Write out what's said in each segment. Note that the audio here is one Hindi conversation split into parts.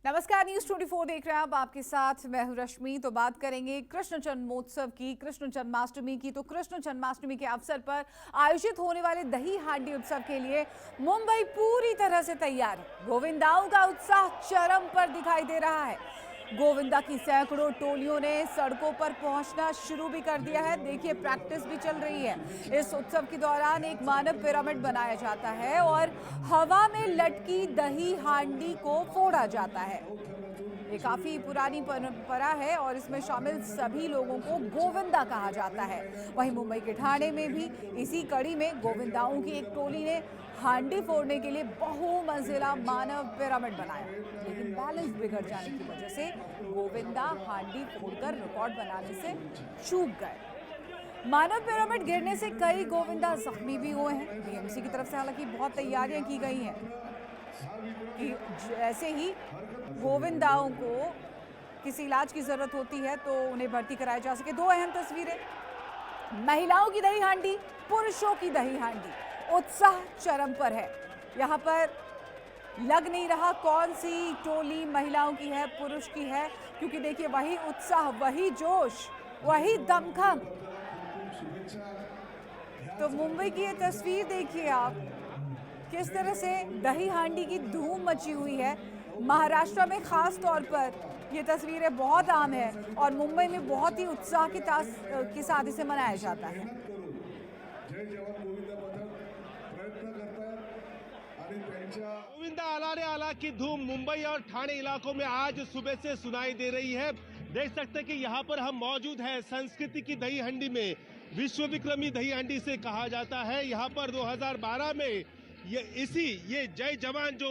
नमस्कार, न्यूज 24 देख रहे हैं आप। आपके साथ मैं हूं रश्मि। तो बात करेंगे कृष्ण जन्मोत्सव की, कृष्ण जन्माष्टमी की। तो कृष्ण जन्माष्टमी के अवसर पर आयोजित होने वाले दही हांडी उत्सव के लिए मुंबई पूरी तरह से तैयार है। गोविंदाओं का उत्साह चरम पर दिखाई दे रहा है। गोविंदा की सैकड़ों टोलियों ने सड़कों पर पहुंचना शुरू भी कर दिया है। देखिए, प्रैक्टिस भी चल रही है। इस उत्सव के दौरान एक मानव पिरामिड बनाया जाता है और हवा में लटकी दही हांडी को फोड़ा जाता है। ये काफी पुरानी परंपरा है और इसमें शामिल सभी लोगों को गोविंदा कहा जाता है। वहीं मुंबई के ठाणे में भी इसी कड़ी में गोविंदाओं की एक टोली ने हांडी फोड़ने के लिए बहुमंजिला मानव पिरामिड बनाया, लेकिन बैलेंस बिगड़ जाने की वजह से गोविंदा हांडी फोड़कर रिकॉर्ड बनाने से चूक गए। मानव पिरामिड गिरने से कई गोविंदा जख्मी भी हुए हैं। बीएमसी की तरफ से हालांकि बहुत तैयारियां की गई हैं कि जैसे ही गोविंदाओं को किसी इलाज की जरूरत होती है तो उन्हें भर्ती कराया जा सके। दो अहम तस्वीरें, महिलाओं की दही हांडी, पुरुषों की दही हांडी। उत्साह चरम पर है। यहाँ पर लग नहीं रहा कौन सी टोली महिलाओं की है, पुरुष की है, क्योंकि देखिए वही उत्साह, वही जोश, वही दमखम। तो मुंबई की ये तस्वीर देखिए आप, किस तरह से दही हांडी की धूम मची हुई है। महाराष्ट्र में खास तौर पर ये तस्वीरें बहुत आम है और मुंबई में बहुत ही उत्साह के साथ इसे मनाया जाता है। गोविंदा आला रे आला की धूम मुंबई और ठाणे इलाकों में आज सुबह से सुनाई दे रही है। देख सकते हैं कि यहाँ पर हम मौजूद हैं संस्कृति की दही हांडी में। विश्व विक्रमी दही हांडी से कहा जाता है। यहाँ पर 2012 में ये जय जवान जो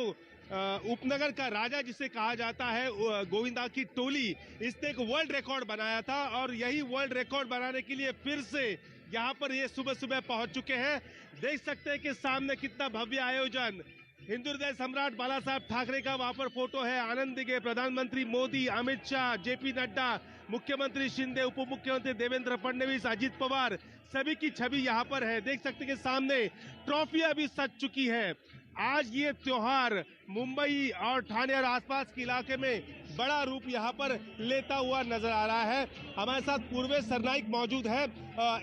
उपनगर का राजा जिसे कहा जाता है, गोविंदा की टोली, इसने एक वर्ल्ड रिकॉर्ड बनाया था और यही वर्ल्ड रिकॉर्ड बनाने के लिए फिर से यहाँ पर ये सुबह सुबह पहुंच चुके हैं। देख सकते हैं कि सामने कितना भव्य आयोजन। हिंदू हृदय सम्राट बाला साहब ठाकरे का वहां पर फोटो है, आनंद दिघे, प्रधानमंत्री मोदी, अमित शाह, जेपी नड्डा, मुख्यमंत्री शिंदे, उप मुख्यमंत्री देवेंद्र फडणवीस, अजित पवार, सभी की छवि यहाँ पर है। देख सकते हैं कि सामने ट्रॉफियां भी सज चुकी है। आज ये त्योहार मुंबई और ठाणे और आसपास के इलाके में बड़ा रूप यहाँ पर लेता हुआ नजर आ रहा है। हमारे साथ पूर्वेश सरनाइक मौजूद है,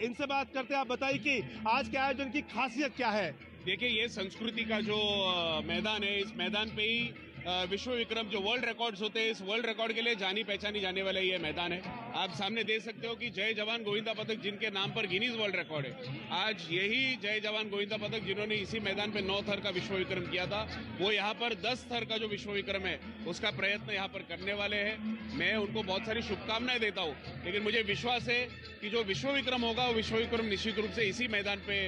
इनसे बात करते हैं। आप बताइए कि आज के आयोजन की खासियत क्या है? देखिए, ये संस्कृति का जो मैदान है, इस मैदान पे ही विश्व विक्रम जो वर्ल्ड रिकॉर्ड्स होते हैं, इस वर्ल्ड रिकॉर्ड के लिए जानी पहचानी जाने वाला ये मैदान है। आप सामने देख सकते हो कि जय जवान गोविंदा पदक जिनके नाम पर गिनीज वर्ल्ड रिकॉर्ड है, आज यही जय जवान गोविंदा पदक जिन्होंने इसी मैदान पे 9 थर का विश्व विक्रम किया था, वो यहाँ पर 10 थर का जो विश्व विक्रम है उसका प्रयत्न यहाँ पर करने वाले हैं। मैं उनको बहुत सारी शुभकामनाएं देता हूँ, लेकिन मुझे विश्वास है कि जो विश्व विक्रम होगा वो विश्व विक्रम निश्चित रूप से इसी मैदान पे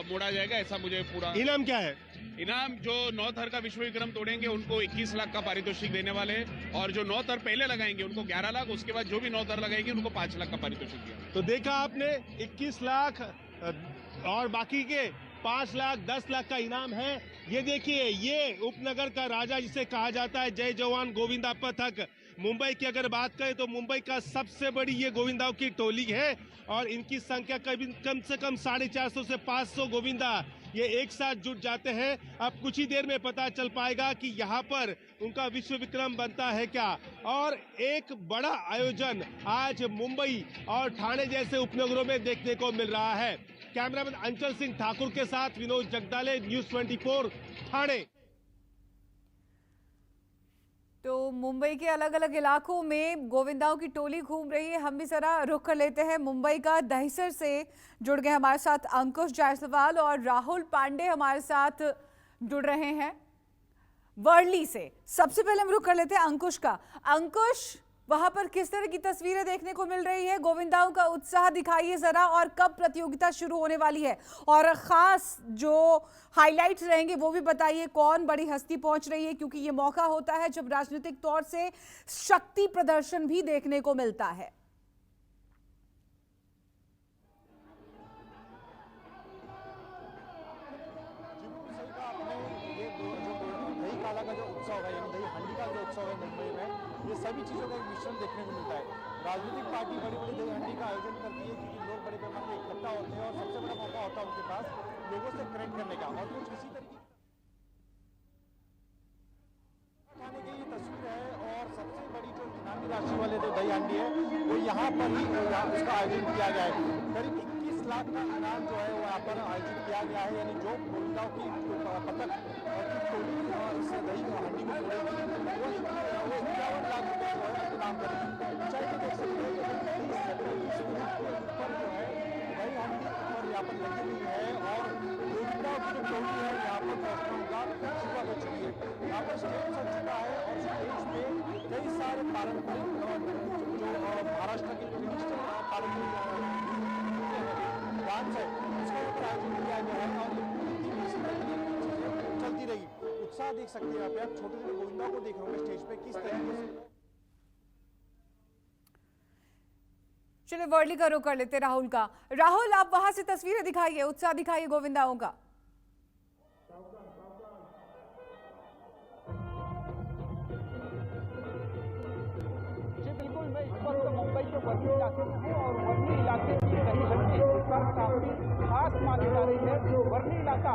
मोड़ा जाएगा, ऐसा मुझे पूरा। इनाम क्या है? इनाम जो 9 थर का विश्व विक्रम तोड़ेंगे उनको 21 लाख का पारितोषिक देने वाले हैं और जो 9 थर पहले लगाएंगे उनको 11 लाख, उसके बाद जो भी 9 थर लगाएंगे उनको 5 लाख का पारितोषिक दिया। तो देखा आपने, 21 लाख और बाकी के 5 लाख 10 लाख का इनाम है। ये देखिए, ये उपनगर का राजा जिसे कहा जाता है जय जवान गोविंदा पथक। मुंबई की अगर बात करें तो मुंबई का सबसे बड़ी ये गोविंदाओं की टोली है और इनकी संख्या कम से कम 450 से 500 गोविंदा ये एक साथ जुट जाते हैं। अब कुछ ही देर में पता चल पाएगा कि यहाँ पर उनका विश्व विक्रम बनता है क्या। और एक बड़ा आयोजन आज मुंबई और ठाणे जैसे उपनगरों में देखने को मिल रहा है। कैमरामैन अंचल सिंह ठाकुर के साथ विनोद जगदाले, न्यूज 24 ठाणे। तो मुंबई के अलग अलग इलाकों में गोविंदाओं की टोली घूम रही है। हम भी जरा रुख कर लेते हैं मुंबई का। दहिसर से जुड़ गए हमारे साथ अंकुश जायसवाल और राहुल पांडे हमारे साथ जुड़ रहे हैं वर्ली से। सबसे पहले हम रुख कर लेते हैं अंकुश का। अंकुश, वहां पर किस तरह की तस्वीरें देखने को मिल रही है? गोविंदाओं का उत्साह दिखाइए जरा, और कब प्रतियोगिता शुरू होने वाली है, और खास जो हाइलाइट्स रहेंगे वो भी बताइए। कौन बड़ी हस्ती पहुंच रही है, क्योंकि ये मौका होता है जब राजनीतिक तौर से शक्ति प्रदर्शन भी देखने को मिलता है। ये सभी चीज़ों का एक मिश्रण देखने को मिलता है। राजनीतिक पार्टी बड़ी बड़ी दही हांडी का आयोजन करती है क्योंकि लोग बड़े पैमाने पर इकट्ठा होते हैं और सबसे बड़ा मौका होता है उनके पास लोगों से कनेक्ट करने का। और कुछ इसी तरीके की ये तस्वीर है लेते दही हांडी है वो यहाँ पर ही इसका आयोजन किया गया है। करीब 21 लाख का इनाम जो है वो यहाँ पर आयोजित किया गया है, यानी जो गोविंदाओं की पतंग की टोली इस दही हांडी में जोड़ेगी वो 51 लाख रुपए जो है इनाम करेगी। ऊंचाई पे देख सकते हैं ऊपर जो है दही हांडी पर यहाँ पर लगी हुई है और गोविंदाओं की जो टोली है यहाँ पर पहुंचना उनका शुरू हो चुकी है। यहाँ पर स्टेज सज चुका है और स्टेज पे कई सारे पारंपरिक जो महाराष्ट्र के ट्रेडिशनल पारंपरिक डांस है उसका यहाँ पर आयोजन किया गया है और इसी तरह की चीजें चलती रही। उत्साह देख सकते हैं यहाँ पे आप छोटे छोटे गोविंदाओं को देख रहे होंगे स्टेज पे किस तरीके से। चलिए वर्ली का रुख कर लेते राहुल का। राहुल, आप वहां से तस्वीरें दिखाइए, उत्साह दिखाइए गोविंदाओं का। जी बिल्कुल, मैं इस वक्त मुंबई के वर्ली इलाके में हूँ और वर्ली इलाके की दही हंडी पर काफी खास मानी जा रही है। वर्ली इलाका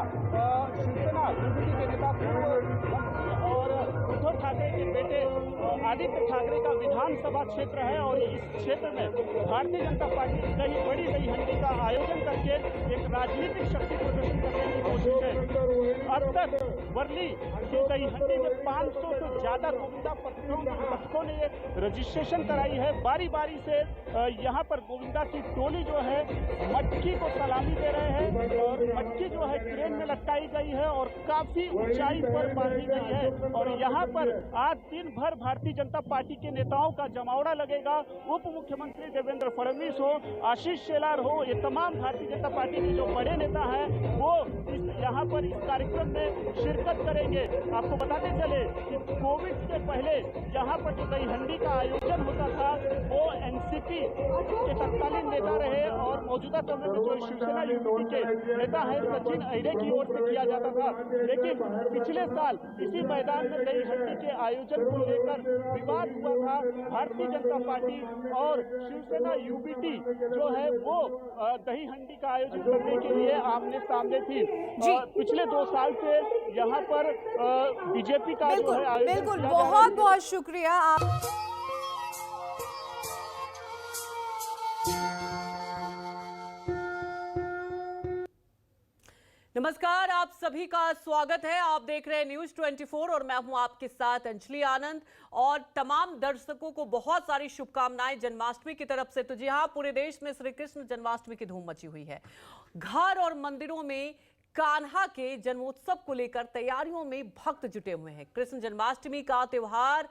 शिवसेना यूपीटी के नेता पूर्व मंत्री और उद्धव ठाकरे के बेटे आदित्य ठाकरे का विधानसभा क्षेत्र है और इस क्षेत्र में भारतीय जनता पार्टी बड़ी दही हंडी का आयोजन करके एक राजनीतिक शक्ति प्रदर्शन करने की कोशिश है। अब तक वर्ली की दही हंडी में 500 से ज्यादा गोविंदा पथकों ने रजिस्ट्रेशन कराई है। बारी बारी से यहाँ पर गोविंदा की टोली जो है मटकी को सलामी दे रहे हैं और मटकी जो है क्रेन में लटकाई गई है और काफी ऊंचाई पर बांधी गई है और यहाँ पर आज दिन भर भारतीय जनता पार्टी के नेताओं का जमावड़ा लगेगा। उप मुख्यमंत्री देवेंद्र फडणवीस हो, आशीष शेलार हो, ये तमाम भारतीय जनता पार्टी के जो बड़े नेता हैं वो यहाँ पर इस कार्यक्रम में शिरकत करेंगे। आपको बताते चले कि कोविड से पहले यहाँ पर जो दही हंडी का आयोजन होता था वो एनसीपी के तत्कालीन नेता रहे और मौजूदा समय में जो शिवसेना यूपीटी के नेता है सचिन अहिरे की ओर से किया जाता था। लेकिन पिछले साल इसी मैदान में दही हंडी के आयोजन को लेकर विवाद हुआ था। भारतीय जनता पार्टी और शिवसेना यूपीटी जो है वो दही हंडी का आयोजन करने के लिए आमने सामने थी। पिछले 2 साल से यहाँ पर बीजेपी का जो है आयोजन बिल्कुल, बहुत बहुत शुक्रिया आप। नमस्कार, आप सभी का स्वागत है। आप देख रहे हैं न्यूज 24 और मैं हूं आपके साथ अंजलि आनंद और तमाम दर्शकों को बहुत सारी शुभकामनाएं जन्माष्टमी की तरफ से। तो जी हां, पूरे देश में श्री कृष्ण जन्माष्टमी की धूम मची हुई है। घर और मंदिरों में कान्हा के जन्मोत्सव को लेकर तैयारियों में भक्त जुटे हुए हैं। कृष्ण जन्माष्टमी का त्योहार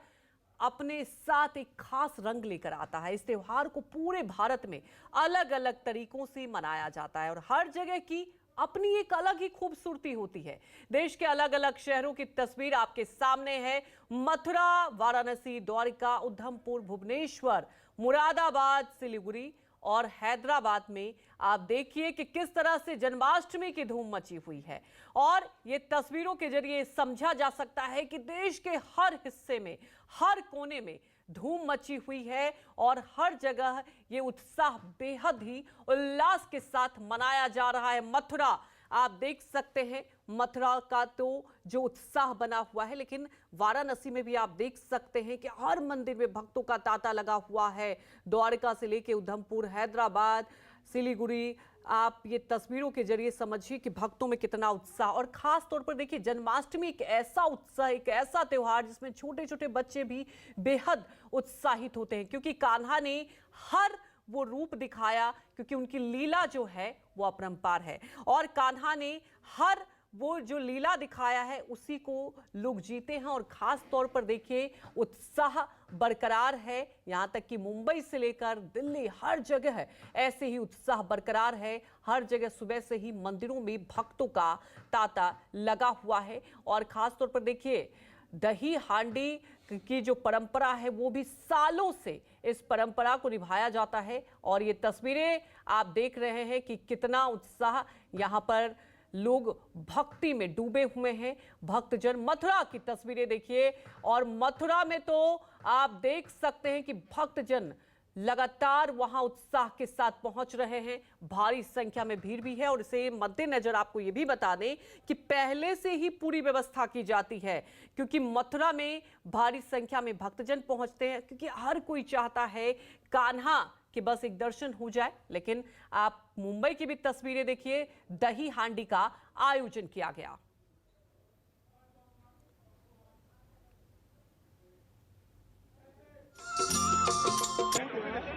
अपने साथ एक खास रंग लेकर आता है। इस त्योहार को पूरे भारत में अलग अलग तरीकों से मनाया जाता है और हर जगह की अपनी एक अलग ही खूबसूरती होती है। देश के अलग अलग शहरों की तस्वीर आपके सामने है। मथुरा, वाराणसी, द्वारिका, उधमपुर, भुवनेश्वर, मुरादाबाद, सिलीगुड़ी और हैदराबाद में आप देखिए कि किस तरह से जन्माष्टमी की धूम मची हुई है और ये तस्वीरों के जरिए समझा जा सकता है कि देश के हर हिस्से में, हर कोने में धूम मची हुई है और हर जगह ये उत्साह बेहद ही उल्लास के साथ मनाया जा रहा है। मथुरा आप देख सकते हैं, मथुरा का तो जो उत्साह बना हुआ है, लेकिन वाराणसी में भी आप देख सकते हैं कि हर मंदिर में भक्तों का तांता लगा हुआ है। द्वारका से लेके उधमपुर, हैदराबाद, सिलीगुड़ी, आप ये तस्वीरों के जरिए समझिए कि भक्तों में कितना उत्साह। और खास तौर पर देखिए, जन्माष्टमी एक ऐसा उत्साह, एक ऐसा त्योहार जिसमें छोटे छोटे बच्चे भी बेहद उत्साहित होते हैं, क्योंकि कान्हा ने हर वो रूप दिखाया, क्योंकि उनकी लीला जो है वो अपरंपार है और कान्हा ने हर वो जो लीला दिखाया है उसी को लोग जीते हैं। और खास तौर पर देखिए, उत्साह बरकरार है, यहां तक कि मुंबई से लेकर दिल्ली हर जगह है ऐसे ही उत्साह बरकरार है। हर जगह सुबह से ही मंदिरों में भक्तों का तांता लगा हुआ है। और खास तौर पर देखिए, दही हांडी की जो परंपरा है वो भी सालों से इस परंपरा को निभाया जाता है और ये तस्वीरें आप देख रहे हैं कि कितना उत्साह यहाँ पर लोग भक्ति में डूबे हुए हैं। भक्तजन, मथुरा की तस्वीरें देखिए और मथुरा में तो आप देख सकते हैं कि भक्तजन लगातार वहां उत्साह के साथ पहुंच रहे हैं। भारी संख्या में भीड़ भी है और इसे मद्देनजर आपको यह भी बता दें कि पहले से ही पूरी व्यवस्था की जाती है, क्योंकि मथुरा में भारी संख्या में भक्तजन पहुंचते हैं, क्योंकि हर कोई चाहता है कान्हा कि बस एक दर्शन हो जाए। लेकिन आप मुंबई की भी तस्वीरें देखिए, दही हांडी का आयोजन किया गया।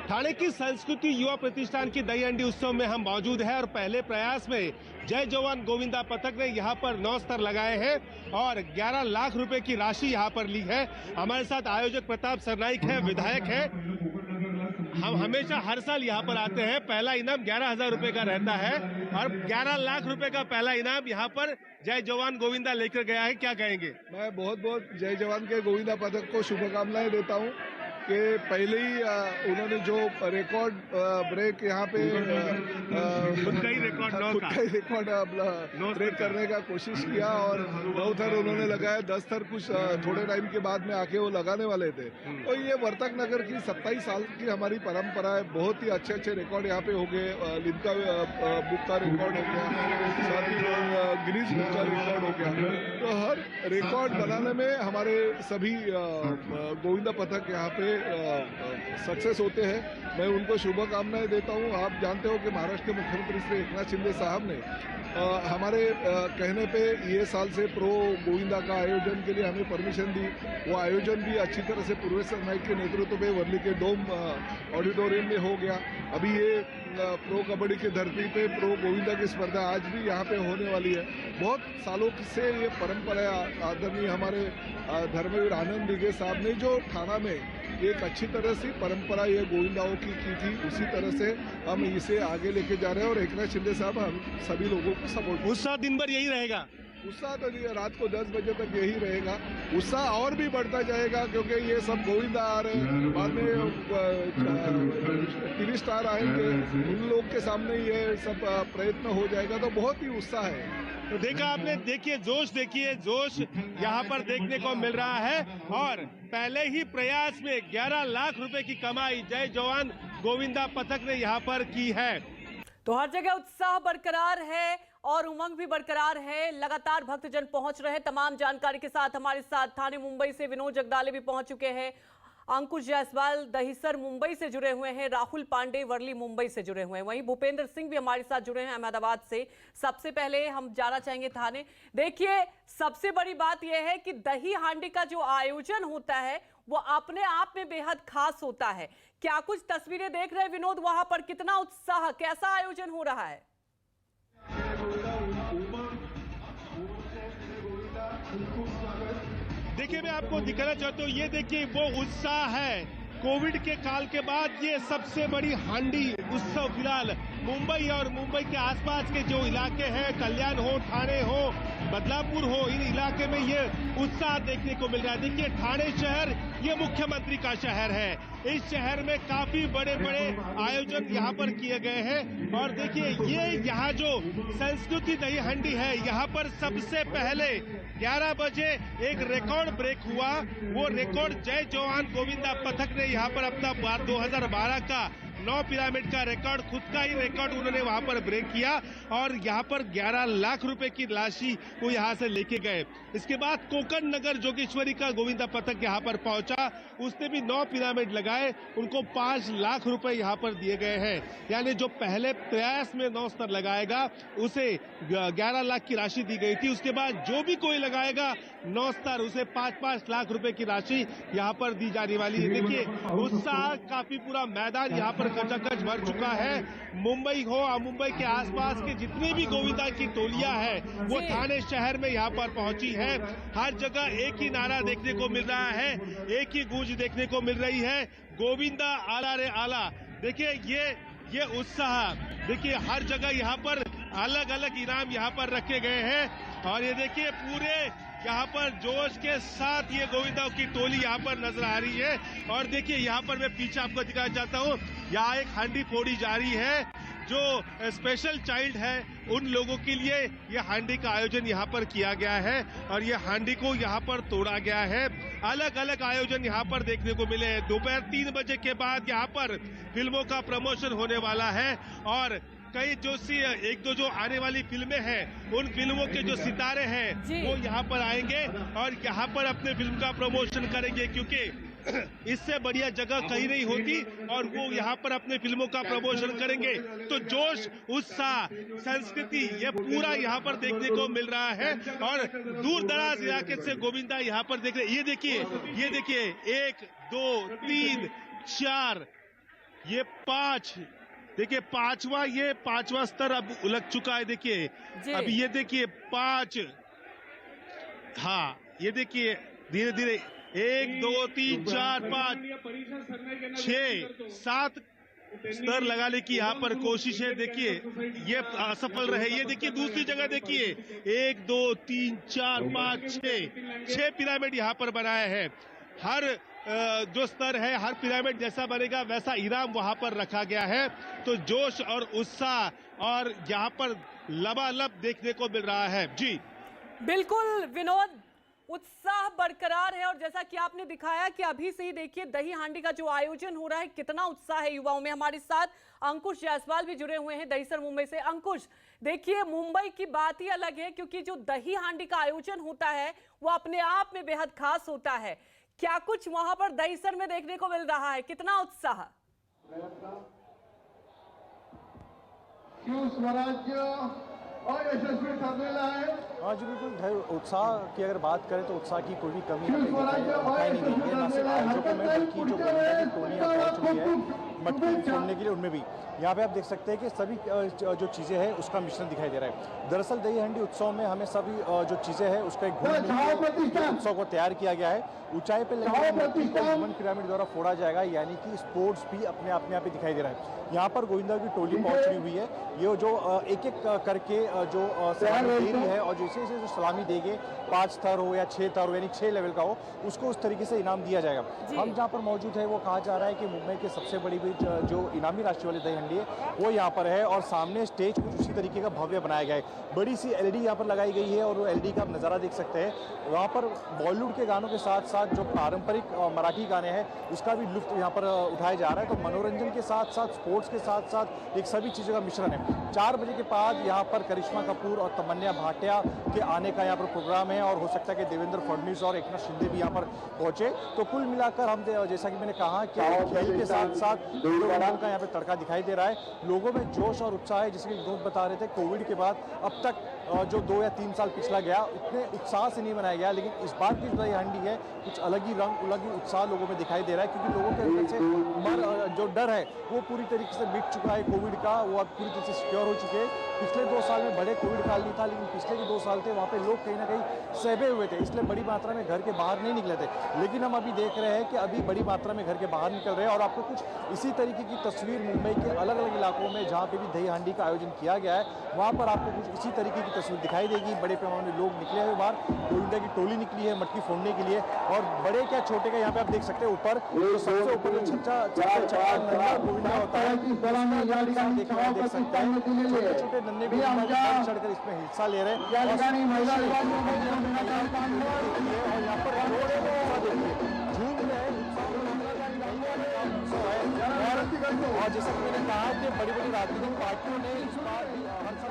ठाणे की संस्कृति युवा प्रतिष्ठान की दही हंडी उत्सव में हम मौजूद हैं और पहले प्रयास में जय जवान गोविंदा पथक ने यहाँ पर 9 स्तर लगाए हैं और 11 लाख रुपए की राशि यहाँ पर ली है। हमारे साथ आयोजक प्रताप सरनाइक है, विधायक है। हम हमेशा हर साल यहाँ पर आते हैं, पहला इनाम 11,000 रुपए का रहता है और 11 लाख रुपए का पहला इनाम यहाँ पर जय जवान गोविंदा लेकर गया है। क्या कहेंगे? मैं बहुत बहुत जय जवान के गोविंदा पथक को शुभकामनाएं देता हूँ कि पहले ही उन्होंने जो रिकॉर्ड ब्रेक यहाँ पे खुद का ही रिकॉर्ड ब्रेक करने का कोशिश किया और 9 थर उन्होंने लगाया, 10 थर कुछ थोड़े टाइम के बाद में आके वो लगाने वाले थे। तो ये वर्तक नगर की 27 साल की हमारी परंपरा है। बहुत ही अच्छे अच्छे रिकॉर्ड यहाँ पे हो गए। लिम्का बुक का रिकॉर्ड हो गया, साथ ही गिनीज बुक का रिकॉर्ड हो गया। तो हर रिकॉर्ड बनाने में हमारे सभी गोविंदा पथक यहाँ पे सक्सेस होते हैं। मैं उनको शुभकामनाएं देता हूं। आप जानते हो कि महाराष्ट्र के मुख्यमंत्री श्री एकनाथ शिंदे साहब ने हमारे कहने पे ये साल से प्रो गोविंदा का आयोजन के लिए हमें परमिशन दी। वो आयोजन भी अच्छी तरह से पूर्वेश सरनाइक के नेतृत्व में वर्ली के डोम ऑडिटोरियम में हो गया। अभी ये प्रो कबड्डी की धरती पे प्रो गोविंदा की स्पर्धा आज भी यहाँ पे होने वाली है। बहुत सालों से ये परंपरा आदरणीय हमारे धर्मवीर आनंद दिघे साहब ने जो ठाणा में एक अच्छी तरह से परंपरा ये गोविंदाओं की थी, उसी तरह से हम इसे आगे लेके जा रहे हैं और एकनाथ शिंदे साहब हम सभी लोगों को सपोर्ट। उत्साह दिन भर यही रहेगा? उत्साह तो रात को 10 बजे तक यही रहेगा। उत्साह और भी बढ़ता जाएगा क्योंकि ये सब गोविंदा आ रहे हैं। बाद में टीवी स्टार आएंगे, उन लोग के सामने ये सब प्रयत्न हो जाएगा। तो बहुत ही उत्साह है। तो देखा आपने, देखिए जोश यहाँ पर देखने को मिल रहा है और पहले ही प्रयास में 11 लाख रुपए की कमाई जय जवान गोविंदा पथक ने यहाँ पर की है। तो हर जगह उत्साह बरकरार है और उमंग भी बरकरार है। लगातार भक्तजन पहुंच रहे हैं। तमाम जानकारी के साथ हमारे साथ ठाणे मुंबई से विनोद जगदाले भी पहुंच चुके हैं। अंकुश जायसवाल दहीसर मुंबई से जुड़े हुए हैं, राहुल पांडे वर्ली मुंबई से जुड़े हुए हैं, वहीं भूपेंद्र सिंह भी हमारे साथ जुड़े हैं अहमदाबाद से। सबसे पहले हम जाना चाहेंगे ठाणे। देखिए, सबसे बड़ी बात यह है कि दही हांडी का जो आयोजन होता है वो अपने आप में बेहद खास होता है। क्या कुछ तस्वीरें देख रहे हैं विनोद, वहां पर कितना उत्साह, कैसा आयोजन हो रहा है? देखिए, मैं आपको दिखाना चाहता हूँ, ये देखिए वो उत्साह है। कोविड के काल के बाद ये सबसे बड़ी हांडी उत्सव फिलहाल मुंबई और मुंबई के आसपास के जो इलाके हैं, कल्याण हो, ठाणे हो, बदलापुर हो, इन इलाके में ये उत्साह देखने को मिल रहा है। देखिए, ठाणे शहर ये मुख्यमंत्री का शहर है। इस शहर में काफी बड़े बड़े आयोजन यहाँ पर किए गए हैं और देखिए ये यहाँ जो संस्कृति दही हंडी है, यहाँ पर सबसे पहले 11 बजे एक रिकॉर्ड ब्रेक हुआ। वो रिकॉर्ड जय जवान गोविंदा पथक ने यहाँ पर अपना 2012 का 9 पिरामिड का रिकॉर्ड, खुद का ही रिकॉर्ड उन्होंने वहां पर ब्रेक किया और यहाँ पर 11 लाख रुपए की राशि वो यहाँ से लेके गए। इसके बाद कोकण नगर जोगेश्वरी का गोविंदा पथक यहाँ पर पहुंचा, उसने भी 9 पिरामिड लगाए, उनको 5 लाख रुपए यहाँ पर दिए गए हैं। यानी जो पहले प्रयास में 9 स्तर लगाएगा उसे 11 लाख की राशि दी गई थी। उसके बाद जो भी कोई लगाएगा 9 स्तर, उसे 5-5 लाख रुपए की राशि यहाँ पर दी जाने वाली है। देखिए, उत्साह काफी, पूरा मैदान यहाँ पर खचाखच भर चुका है। मुंबई हो या मुंबई के आसपास के जितनी भी गोविंदा की टोलियां हैं वो ठाणे शहर में यहाँ पर पहुंची है। हर जगह एक ही नारा देखने को मिल रहा है, एक ही गूंज देखने को मिल रही है, गोविंदा आला रे आला। देखिए ये उत्साह, देखिए हर जगह यहाँ पर अलग अलग इनाम यहाँ पर रखे गए हैं और ये देखिए पूरे यहाँ पर जोश के साथ ये गोविंदाओं की टोली यहाँ पर नजर आ रही है। और देखिए यहाँ पर मैं पीछे आपको दिखाना चाहता हूँ, यहाँ एक हांडी फोड़ी जा रही है। जो स्पेशल चाइल्ड है उन लोगों के लिए ये हांडी का आयोजन यहाँ पर किया गया है और ये हांडी को यहाँ पर तोड़ा गया है। अलग अलग आयोजन यहाँ पर देखने को मिले हैं। दोपहर 3 बजे के बाद यहाँ पर फिल्मों का प्रमोशन होने वाला है और कई जो एक दो जो आने वाली फिल्में हैं उन फिल्मों के जो सितारे हैं वो यहाँ पर आएंगे और यहाँ पर अपने फिल्म का प्रमोशन करेंगे, क्योंकि इससे बढ़िया जगह कहीं नहीं होती और वो यहाँ पर अपने फिल्मों का प्रमोशन करेंगे। तो जोश, उत्साह, संस्कृति ये पूरा यहाँ पर देखने को मिल रहा है और दूर दराज इलाके से गोविंदा यहाँ पर देख रहे। ये देखिए 1 2 3 4 ये 5, देखिए पांचवा स्तर अब उलग चुका है। देखिए अभी ये देखिए 5, हाँ ये देखिए धीरे धीरे 1 2 3 4 5 6 7 स्तर लगाने की यहाँ पर कोशिश है। देखिए ये असफल रहे। ये देखिए दूसरी जगह देखिए 1 2 3 4 5 6 पिरामिड यहाँ पर बनाया है। हर जो स्तर है, हर पिरामिड जैसा बनेगा वैसा इनाम वहां पर रखा गया है। तो जोश और उत्साह और यहाँ पर लबालब देखने को मिल रहा है। जी बिल्कुल विनोद, उत्साह बरकरार है और जैसा कि आपने दिखाया कि अभी से ही देखिए दही हांडी का जो आयोजन हो रहा है, कितना उत्साह है युवाओं में। हमारे साथ अंकुश जायसवाल भी जुड़े हुए हैं दहीसर मुंबई से। अंकुश, देखिए मुंबई की बात ही अलग है क्योंकि जो दही हांडी का आयोजन होता है वो अपने आप में बेहद खास होता है। क्या कुछ वहां पर दहीसर में देखने को मिल रहा है, कितना उत्साह? स्वराज्य और यशस्वी ठरलेला आहे। हाँ जी बिल्कुल, उत्साह की अगर बात करें तो उत्साह की कोई भी कमी दिखाई नहीं देगी है। ना सिर्फ आयोजकों में बल्कि जो गोविंदा की टोलियां पहुंच चुकी है मटकी फोड़ने के लिए, उनमें भी यहाँ पे आप देख सकते हैं कि सभी जो चीज़ें हैं उसका मिश्रण दिखाई दे रहा है। दरअसल दही हांडी उत्सव में हमें सभी जो चीज़ें हैं उसका एक उत्सव को तैयार किया गया है। ऊंचाई पे लगे ह्यूमन पिरामिड द्वारा फोड़ा जाएगा, यानी कि स्पोर्ट्स भी अपने आप में दिखाई दे रहा है। यहाँ पर गोविंदा की टोली पहुंच रही हुई है। ये जो एक एक करके जो सलामी दे रही है और जैसे जैसे जो सलामी देंगे 5 स्तर हो या 6 स्तर हो यानी 6 लेवल का हो, उसको उस तरीके से इनाम दिया जाएगा। हम जहाँ पर मौजूद है वो कहा जा रहा है कि मुंबई के सबसे बड़ी जो इनामी राष्ट्रीय वाली दही हांडी है वो यहाँ पर है और सामने स्टेज कुछ उसी तरीके का भव्य बनाया गया है। बड़ी सी LED यहाँ पर लगाई गई है और वो LED का आप नज़ारा देख सकते हैं। वहाँ पर बॉलीवुड के गानों के साथ साथ जो पारंपरिक मराठी गाने हैं उसका भी लुत्फ यहाँ पर उठाया जा रहा है। तो मनोरंजन के साथ साथ स्पोर्ट्स के साथ साथ एक सभी चीज़ों का मिश्रण है। 4 बजे के बाद यहाँ पर करिश्मा कपूर और तमन्ना भाटिया के आने का यहाँ पर प्रोग्राम है और हो सकता है कि देवेंद्र फडणवीस और एकनाथ शिंदे भी यहाँ पर पहुंचे। तो कुल मिलाकर हम जैसा कि मैंने कहा कि खेल के साथ साथ लोगों का यहाँ पे तड़का दिखाई दे रहा है। लोगों में जोश और उत्साह है। जैसे कि विनोद बता रहे थे, कोविड के बाद अब तक जो 2 या 3 साल पिछला गया उतने उत्साह से नहीं मनाया गया, लेकिन इस बार की दही हांडी है कुछ अलग ही रंग, अलग ही उत्साह लोगों में दिखाई दे रहा है, क्योंकि लोगों के अंदर से जो डर है वो पूरी तरीके से मिट चुका है। कोविड का वो अब पूरी तरह से सिक्योर हो चुके हैं। पिछले 2 साल में बड़े कोविड काल नहीं था, लेकिन पिछले जो 2 साल थे वहाँ पे लोग कहीं ना कहीं सहमे हुए थे, इसलिए बड़ी मात्रा में घर के बाहर नहीं निकले थे। लेकिन हम अभी देख रहे हैं कि अभी बड़ी मात्रा में घर के बाहर निकल रहे हैं और आपको कुछ इसी तरीके की तस्वीर मुंबई के अलग अलग इलाकों में जहाँ पे भी दही हांडी का आयोजन किया गया है वहाँ पर आपको कुछ इसी तरीके की तस्वीर दिखाई देगी। बड़े पैमाने में लोग निकले हुए बाहर, गोविंदा की टोली निकली है मटकी फोड़ने के लिए और बड़े क्या छोटे का यहाँ पे आप देख सकते हैं ऊपर जो सबसे ऊपर जो छक्का गोविंदा होता है देख सकते हैं। छोटे छोटे नन्हे भी चढ़कर इसमें हिस्सा ले रहे हैं और यहाँ पर झूम रहे हैं। और जैसा कि मैंने कहा कि बड़ी बड़ी राजनीतिक पार्टियों ने इस बार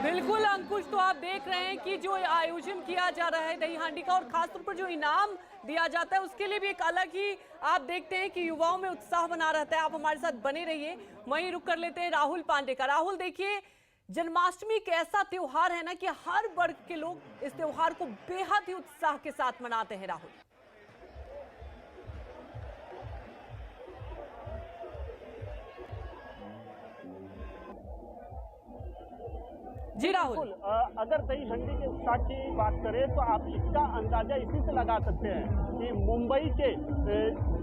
बिल्कुल अंकुश, तो आप देख रहे हैं कि जो आयोजन किया जा रहा है दही हांडी का और खासतौर पर जो इनाम दिया जाता है उसके लिए भी एक अलग ही आप देखते हैं कि युवाओं में उत्साह बना रहता है। आप हमारे साथ बने रहिए। वहीं रुक कर लेते हैं राहुल पांडे का। राहुल, देखिए जन्माष्टमी एक ऐसा त्योहार है ना कि हर वर्ग के लोग इस त्योहार को बेहद ही उत्साह के साथ मनाते हैं। राहुल जी राहुल, अगर दही हांडी के उत्साह की बात करें तो आप इसका अंदाजा इसी से लगा सकते हैं कि मुंबई के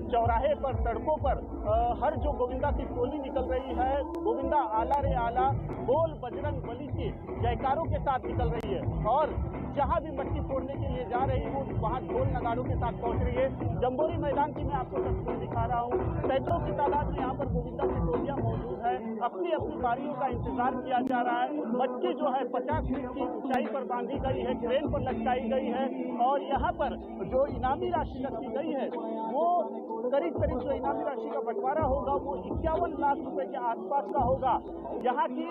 चौराहे पर, सड़कों पर हर जो गोविंदा की टोली निकल रही है, गोविंदा आला रे आला, बोल बजरंग बली के जयकारों के साथ निकल रही है। और जहां भी मटकी फोड़ने के लिए जा रही हूँ वहां ढोल नगाड़ों के साथ पहुंच रही है। जंबोरी मैदान की मैं आपको तस्वीर दिखा रहा हूँ। सैकड़ों की तादाद में यहाँ पर गोविंदा की टोलियां मौजूद है। अपनी अपनी बारियों का इंतजार किया जा रहा है। मटकी जो है 50 फीट की ऊंचाई पर बांधी गई है, क्रेन पर लटकाई गई है और यहाँ पर जो इनामी राशि रखी गई है वो करीब करीब जो इनामी राशि का बंटवारा होगा वो 51 लाख रुपए के आसपास का होगा। यहाँ की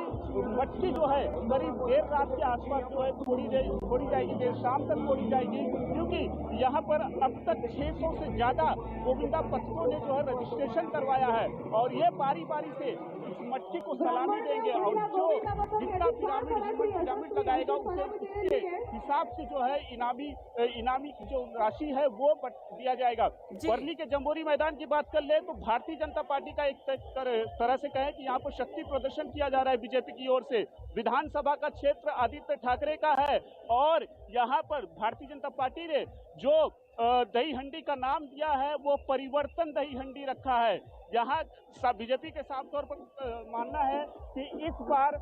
मटकी जो है करीब देर रात के आसपास जो है फोड़ी जाएगी, देर शाम तक फोड़ी जाएगी, क्योंकि यहाँ पर अब तक 600 से ज्यादा गोविंदा पक्षों ने जो है रजिस्ट्रेशन करवाया है और ये बारी बारी से इस मटकी को सलामी देंगे और जो जितना पिरामिड लगाएगा उसके हिसाब से जो है इनामी की जो राशि है वो दिया जाएगा। वर्ली के जंबोरी मैदान की बात कर ले तो भारतीय जनता पार्टी का एक तरह से कहें कि यहाँ पर शक्ति प्रदर्शन किया जा रहा है बीजेपी की ओर से। विधानसभा का क्षेत्र आदित्य ठाकरे का है और यहाँ पर भारतीय जनता पार्टी ने जो दही हंडी का नाम दिया है वो परिवर्तन दही हंडी रखा है। यहाँ बीजेपी के साफ तौर पर मानना है कि इस बार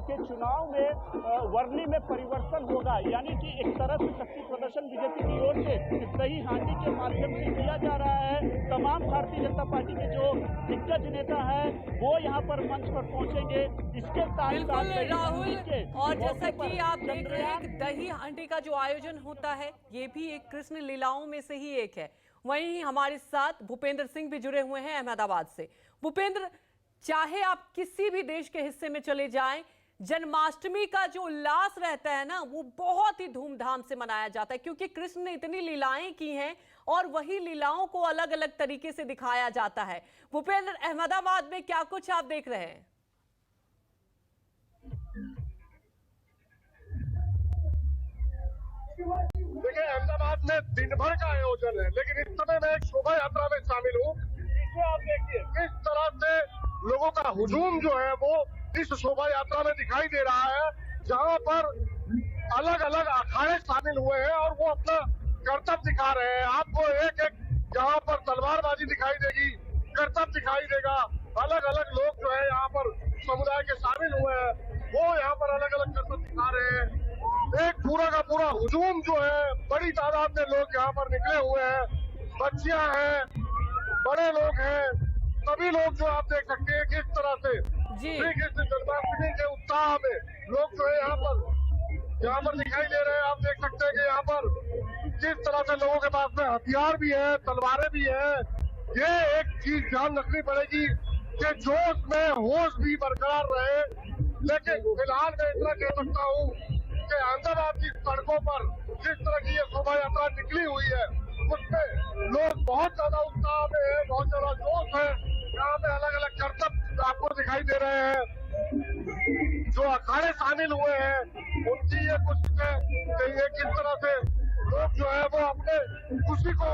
के चुनाव में वर्ली में परिवर्तन होगा, यानी कि एक तरह से शक्ति प्रदर्शन बीजेपी की ओर से दही हांडी के माध्यम से किया जा रहा है। तमाम भारतीय जनता पार्टी के जो दिग्गज नेता है वो यहाँ पर मंच पर पहुंचेंगे। इसके बिल्कुल राहुल, और जैसा कि आप देख रहे हैं दही हांडी का जो आयोजन होता है ये भी एक कृष्ण लीलाओं में से ही एक है। वहीं हमारे साथ भूपेंद्र सिंह भी जुड़े हुए हैं अहमदाबाद से। भूपेंद्र, चाहे आप किसी भी देश के हिस्से में चले जाएं, जन्माष्टमी का जो उल्लास रहता है ना वो बहुत ही धूमधाम से मनाया जाता है, क्योंकि कृष्ण ने इतनी लीलाएं की हैं और वही लीलाओं को अलग अलग तरीके से दिखाया जाता है। भूपेंद्र, अहमदाबाद में क्या कुछ आप देख रहे हैं? देखिए, अहमदाबाद में दिन भर का आयोजन है, लेकिन इस समय मैं एक शोभा यात्रा में शामिल हूँ। इसमें आप देखिए किस तरह से लोगों का हुजूम जो है वो इस शोभा यात्रा में दिखाई दे रहा है, जहाँ पर अलग अलग अखाड़े शामिल हुए हैं और वो अपना करतब दिखा रहे हैं। आपको एक एक यहाँ पर तलवारबाजी दिखाई देगी, करतब दिखाई देगा। अलग अलग लोग जो है यहाँ पर समुदाय के शामिल हुए हैं, वो यहाँ पर अलग अलग करतब दिखा रहे हैं। एक पूरा का पूरा हुजूम जो है, बड़ी तादाद में लोग यहाँ पर निकले हुए हैं। बच्चियां हैं, बड़े लोग हैं, सभी लोग जो आप देख सकते हैं किस तरह से श्री कृष्ण जन्माष्टमी के उत्साह में लोग जो है यहाँ पर दिखाई दे रहे हैं। आप देख सकते हैं कि यहाँ पर किस तरह से लोगों के पास में हथियार भी है, तलवारें भी है। ये एक चीज ध्यान रखनी पड़ेगी कि जोश में होश भी बरकरार रहे। लेकिन फिलहाल मैं इतना कह सकता हूँ कि अहमदाबाद की सड़कों पर जिस तरह की ये शोभा यात्रा निकली हुई है उसमें लोग बहुत ज्यादा उत्साह में है, बहुत ज्यादा जोश है। यहाँ पे अलग अलग करतब आपको दिखाई दे रहे हैं। जो अखाड़े शामिल हुए हैं उनकी ये कोशिश है कि ये किस तरह से लोग जो है वो अपने खुशी को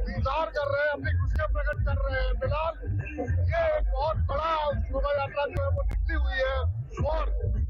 इजहार कर रहे हैं, अपनी खुशियां प्रकट कर रहे हैं। फिलहाल ये एक बहुत बड़ा शोभा यात्रा जो है वो निकली हुई है और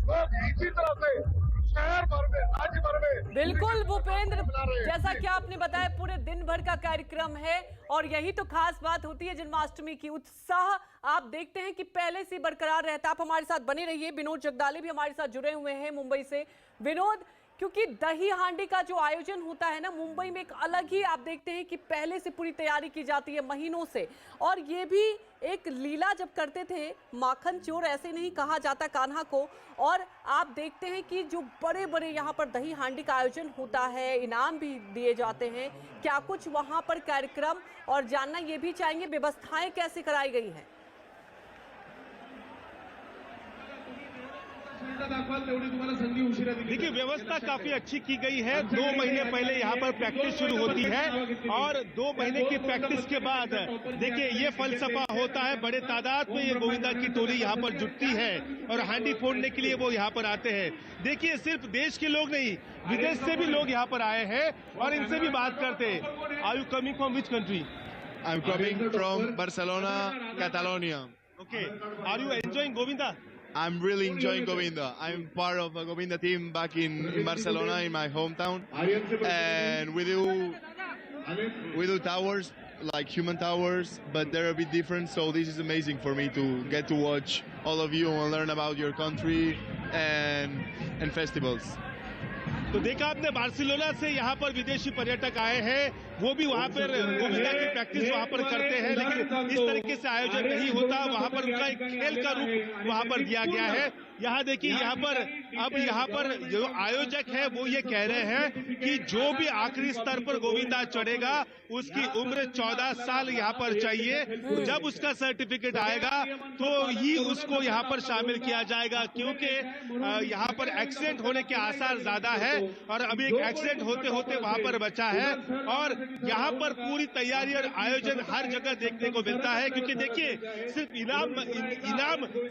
लोग इसी तरह से शहर भर में, राज्य भर में। बिल्कुल भूपेंद्र, जैसा कि आपने बताया पूरे दिन भर का कार्यक्रम है और यही तो खास बात होती है जन्माष्टमी की। उत्साह आप देखते हैं कि पहले से बरकरार रहता है। आप हमारे साथ बने रहिए। विनोद जगदाले भी हमारे साथ जुड़े हुए हैं मुंबई से। विनोद, क्योंकि दही हांडी का जो आयोजन होता है ना मुंबई में, एक अलग ही आप देखते हैं कि पहले से पूरी तैयारी की जाती है महीनों से। और ये भी एक लीला जब करते थे, माखन चोर ऐसे नहीं कहा जाता कान्हा को। और आप देखते हैं कि जो बड़े बड़े यहाँ पर दही हांडी का आयोजन होता है, इनाम भी दिए जाते हैं। क्या कुछ वहाँ पर कार्यक्रम, और जानना ये भी चाहेंगे व्यवस्थाएं कैसे कराई गई हैं? देखिए, व्यवस्था काफी अच्छी की गई है। 2 महीने पहले यहाँ पर प्रैक्टिस शुरू होती है और 2 महीने की प्रैक्टिस के बाद देखिए ये फलसफा होता है। बड़े तादाद में ये गोविंदा की टोली यहाँ पर जुटती है और हांडी फोड़ने के लिए वो यहाँ पर आते हैं। देखिए, सिर्फ देश के लोग नहीं, विदेश से भी लोग यहाँ पर आए हैं और इनसे भी बात करते हैं। Are you coming from which country? I am coming from Barcelona, Catalonia. Okay, are you enjoying Govinda? I'm really enjoying Govinda. I'm part of a Govinda team back in Barcelona, in my hometown, and we do towers like human towers, but they're a bit different. So this is amazing for me to get to watch all of you and learn about your country and festivals. तो देखा आपने बार्सिलोना से यहाँ पर विदेशी पर्यटक आए हैं, वो भी वहाँ पर गोविंदा की प्रैक्टिस वहाँ पर करते हैं, लेकिन इस तरीके से आयोजन नहीं होता। वहाँ पर उनका एक खेल का रूप वहाँ पर दिया गया है। यहाँ देखिए, यहाँ पर जो आयोजक है वो ये कह रहे हैं कि जो भी आखिरी स्तर पर गोविंदा चढ़ेगा उसकी उम्र 14 साल यहाँ पर चाहिए। जब उसका सर्टिफिकेट आएगा तो ही उसको यहाँ पर शामिल किया जाएगा, क्योंकि यहाँ पर एक्सीडेंट होने के आसार ज्यादा है और अभी एक एक्सीडेंट होते होते वहाँ पर बचा है। और यहाँ पर पूरी तैयारी और आयोजन हर जगह देखने को मिलता है, क्योंकि देखिए सिर्फ इनाम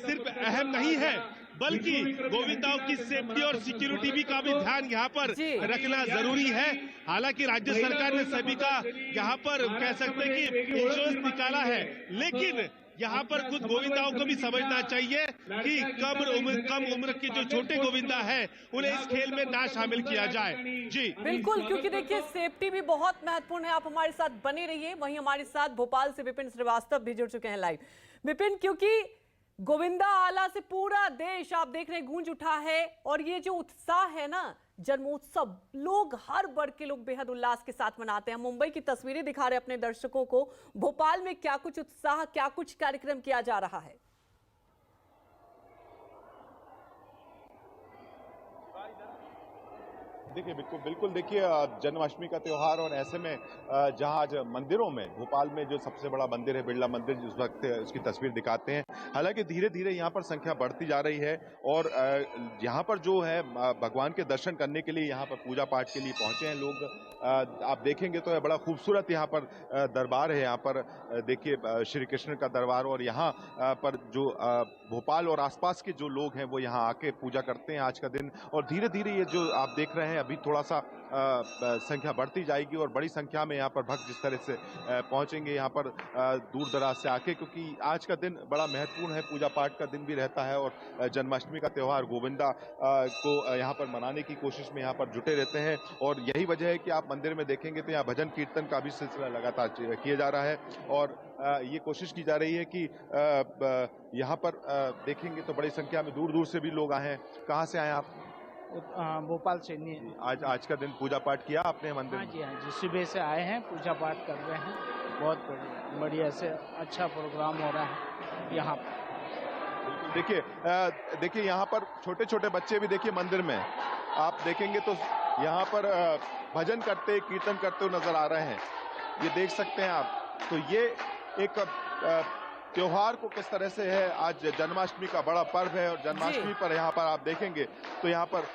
सिर्फ अहम नहीं है, बल्कि गोविंदाओं की सेफ्टी और सिक्योरिटी का भी ध्यान यहाँ पर रखना जरूरी है। हालांकि राज्य सरकार ने सभी का यहाँ पर कह सकते हैं कि इंश्योरेंस निकाला है, लेकिन यहाँ पर खुद गोविंदाओं को भी समझना चाहिए कि कम उम्र के जो छोटे गोविंदा है उन्हें इस खेल में ना शामिल किया जाए। जी बिल्कुल, क्योंकि देखिए सेफ्टी भी बहुत महत्वपूर्ण है। आप हमारे साथ बने रहिए। वहीं हमारे साथ भोपाल से विपिन श्रीवास्तव भी जुड़ चुके हैं लाइव। विपिन, क्योंकि गोविंदा आला से पूरा देश आप देख रहे हैं गूंज उठा है, और ये जो उत्साह है ना, जन्मोत्सव लोग हर वर्ग के लोग बेहद उल्लास के साथ मनाते हैं। मुंबई की तस्वीरें दिखा रहे अपने दर्शकों को, भोपाल में क्या कुछ उत्साह, क्या कुछ कार्यक्रम किया जा रहा है। देखिए बिल्कुल देखिए जन्माष्टमी का त्योहार, और ऐसे में जहां आज मंदिरों में, भोपाल में जो सबसे बड़ा मंदिर है बिरला मंदिर, जिस वक्त उसकी तस्वीर दिखाते हैं। हालांकि धीरे धीरे यहां पर संख्या बढ़ती जा रही है, और यहां पर जो है भगवान के दर्शन करने के लिए यहां पर पूजा पाठ के लिए पहुंचे हैं लोग। आप देखेंगे तो बड़ा खूबसूरत यहाँ पर दरबार है। यहाँ पर देखिए श्री कृष्ण का दरबार, और यहाँ पर जो भोपाल और आसपास के जो लोग हैं वो यहाँ आके पूजा करते हैं आज का दिन। और धीरे धीरे ये जो आप देख रहे हैं अभी थोड़ा सा संख्या बढ़ती जाएगी, और बड़ी संख्या में यहाँ पर भक्त जिस तरह से पहुंचेंगे यहाँ पर दूर दराज से आके, क्योंकि आज का दिन बड़ा महत्वपूर्ण है, पूजा पाठ का दिन भी रहता है, और जन्माष्टमी का त्योहार गोविंदा को यहाँ पर मनाने की कोशिश में यहाँ पर जुटे रहते हैं। और यही वजह है कि आप मंदिर में देखेंगे तो यहाँ भजन कीर्तन का भी सिलसिला लगातार किया जा रहा है, और ये कोशिश की जा रही है कि यहाँ पर देखेंगे तो बड़ी संख्या में दूर दूर से भी लोग आए हैं। कहाँ से आए आप? भोपाल से नहीं। आज का दिन पूजा पाठ किया आपने मंदिर में? हाँ जी, सुबह से आए हैं, पूजा पाठ कर रहे हैं। बहुत बढ़िया से अच्छा प्रोग्राम हो रहा है यहाँ पर। देखिए यहाँ पर छोटे छोटे बच्चे भी देखिए मंदिर में आप देखेंगे तो यहाँ पर भजन करते, कीर्तन करते हुए नजर आ रहे हैं। ये देख सकते हैं आप। तो ये एक त्योहार को किस तरह से है, आज जन्माष्टमी का बड़ा पर्व है, और जन्माष्टमी पर यहाँ पर आप देखेंगे तो यहाँ पर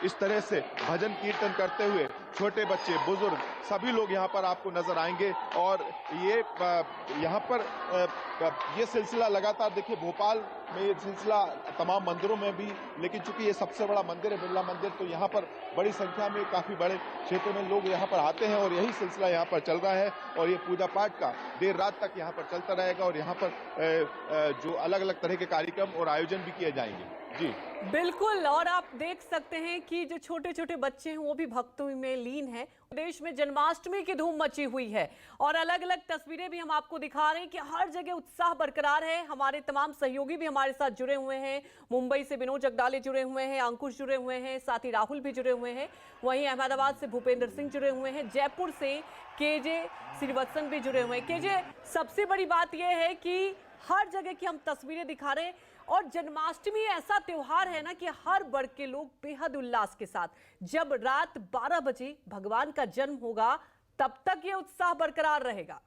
इस तरह से भजन कीर्तन करते हुए छोटे बच्चे, बुजुर्ग सभी लोग यहाँ पर आपको नजर आएंगे। और ये यहाँ पर ये सिलसिला लगातार देखिए भोपाल में ये सिलसिला तमाम मंदिरों में भी, लेकिन चूंकि ये सबसे बड़ा मंदिर है बिरला मंदिर, तो यहाँ पर बड़ी संख्या में काफी बड़े क्षेत्र में लोग यहाँ पर आते हैं, और यही सिलसिला यहाँ पर चल रहा है। और ये पूजा पाठ का देर रात तक यहाँ पर चलता रहेगा, और यहाँ पर जो अलग अलग तरह के कार्यक्रम और आयोजन भी किए जाएंगे। जी बिल्कुल, और आप देख सकते हैं कि जो छोटे छोटे बच्चे हैं वो भी भक्तों में लीन है। देश में जन्माष्टमी की धूम मची हुई है, और अलग अलग तस्वीरें भी हम आपको दिखा रहे हैं कि हर जगह उत्साह बरकरार है। हमारे तमाम सहयोगी भी हमारे साथ जुड़े हुए हैं। मुंबई से विनोद जगदाले जुड़े हुए हैं, अंकुश जुड़े हुए हैं, साथ ही राहुल भी जुड़े हुए हैं। वहीं अहमदाबाद से भूपेंद्र सिंह जुड़े हुए हैं, जयपुर से केजे श्रीवत्सन भी जुड़े हुए हैं। केजे, सबसे बड़ी बात यह है कि हर जगह की हम तस्वीरें दिखा रहे हैं, और जन्माष्टमी ऐसा त्योहार है ना कि हर वर्ग के लोग बेहद उल्लास के साथ, जब रात 12 बजे भगवान का जन्म होगा तब तक ये उत्साह बरकरार रहेगा।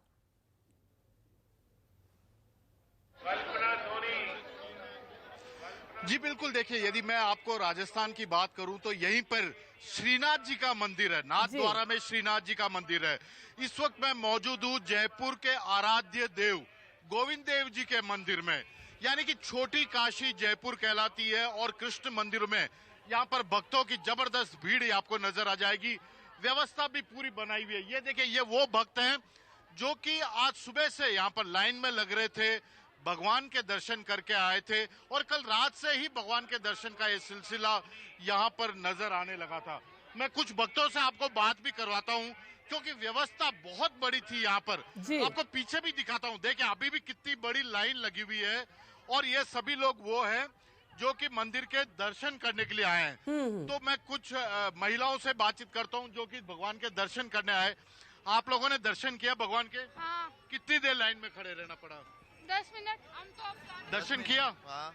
जी बिल्कुल, देखिए यदि मैं आपको राजस्थान की बात करूं तो यहीं पर श्रीनाथ जी का मंदिर है, नाथद्वारा में श्रीनाथ जी का मंदिर है। इस वक्त मैं मौजूद हूं जयपुर के आराध्य देव गोविंद देव जी के मंदिर में, यानी कि छोटी काशी जयपुर कहलाती है। और कृष्ण मंदिर में यहाँ पर भक्तों की जबरदस्त भीड़ आपको नजर आ जाएगी। व्यवस्था भी पूरी बनाई हुई है। ये देखिए, ये वो भक्त हैं जो कि आज सुबह से यहाँ पर लाइन में लग रहे थे, भगवान के दर्शन करके आए थे, और कल रात से ही भगवान के दर्शन का ये सिलसिला यहाँ पर नजर आने लगा था। मैं कुछ भक्तों से आपको बात भी करवाता हूँ। क्योंकि व्यवस्था बहुत बड़ी थी यहाँ पर। आपको पीछे भी दिखाता हूँ, देखें अभी भी कितनी बड़ी लाइन लगी हुई है और ये सभी लोग वो है जो कि मंदिर के दर्शन करने के लिए आए हैं। तो मैं कुछ महिलाओं से बातचीत करता हूँ जो कि भगवान के दर्शन करने आए। आप लोगों ने दर्शन किया भगवान के? हाँ। कितनी देर लाइन में खड़े रहना पड़ा? 10 मिनट। हम तो दर्शन किया? हाँ।